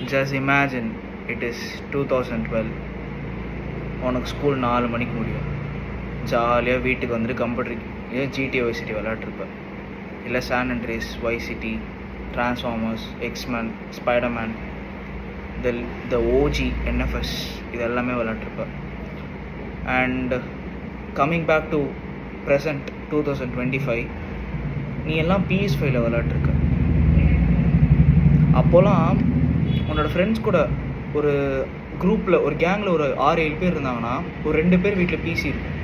Just imagine it is 2012. உனக்கு school 4 மணிக்கு முடியும். ஜாலியாக வீட்டுக்கு வந்துட்டு கம்ப்யூட்டர் GTA Vice City விளையாட்ருப்பேன். இல்லை San அண்ட்ரீஸ், Vice City, Transformers, X-Men, Spider-Man, the OG NFS இது எல்லாமே விளையாட்ருப்பேன். And coming back to present 2025, நீ எல்லாம் PS5 விளையாட்ருக்க. அப்போலாம் உன்னோட ஃப்ரெண்ட்ஸ் கூட ஒரு குரூப்பில், ஒரு கேங்கில் ஒரு 6-7 பேர் இருந்தாங்கன்னா ஒரு 2 பேர் வீட்டில் PC இருக்கும்.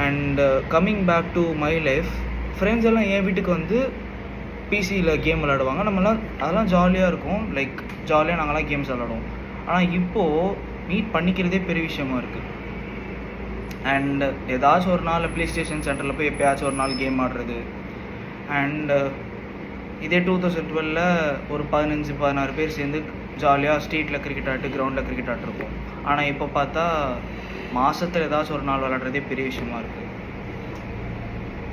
And coming back to my life, friends எல்லாம் என் வீட்டுக்கு வந்து பிசியில் கேம் விளையாடுவாங்க. நம்மலாம் அதெல்லாம் ஜாலியாக இருக்கும், லைக் ஜாலியாக நாங்கள்லாம் கேம்ஸ் விளையாடுவோம். ஆனால் இப்போது மீட் பண்ணிக்கிறதே பெரிய விஷயமா இருக்குது. அண்ட் ஏதாச்சும் ஒரு நாள் ப்ளே ஸ்டேஷன் சென்டரில் போய் எப்போயாச்சும் ஒரு நாள் கேம் ஆடுறது. அண்டு இதே 2012 ஒரு 15-16 பேர் சேர்ந்து ஜாலியாக ஸ்ட்ரீட்டில் கிரிக்கெட் ஆட்டு, கிரவுண்டில் கிரிக்கெட் ஆட்டிருப்போம். ஆனால் இப்போ பார்த்தா மாதத்தில் ஏதாச்சும் ஒரு நாள் விளையாடுறதே பெரிய விஷயமா இருக்குது.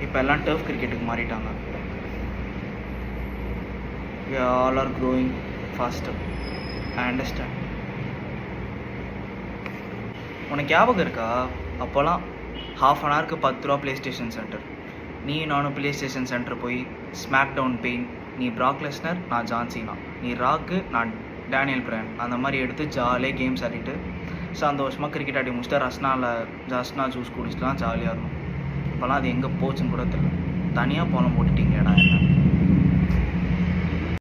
இப்போ எல்லாம் டர்ஃப் கிரிக்கெட்டுக்கு மாறிட்டாங்க. We all are growing faster. I understand. உனக்கு ஞாபகம் இருக்கா? அப்போல்லாம் ½ an hourக்கு 10 ரூபா ப்ளே ஸ்டேஷன் சென்டர். நீ நானும் ப்ளே ஸ்டேஷன் சென்டர் போய் ஸ்மாக் டவுன் பெயின், நீ ப்ராக் லெஸ்னர், நான் ஜான் சீனா, நீ ராக்கு, நான் டேனியல் பிரையன், அந்த மாதிரி எடுத்து ஜாலியாக கேம்ஸ் ஆடிட்டு சந்தோஷமாக கிரிக்கெட் ஆடி முடிச்சுட்டு ரஸ்னா ஜூஸ் குடிச்சுட்டுலாம் ஜாலியாக இருக்கும். இப்போலாம் அது எங்கே போச்சுன்னு கூட தெரியல. தனியாக போலம் போட்டுட்டீங்களேடா என்ன.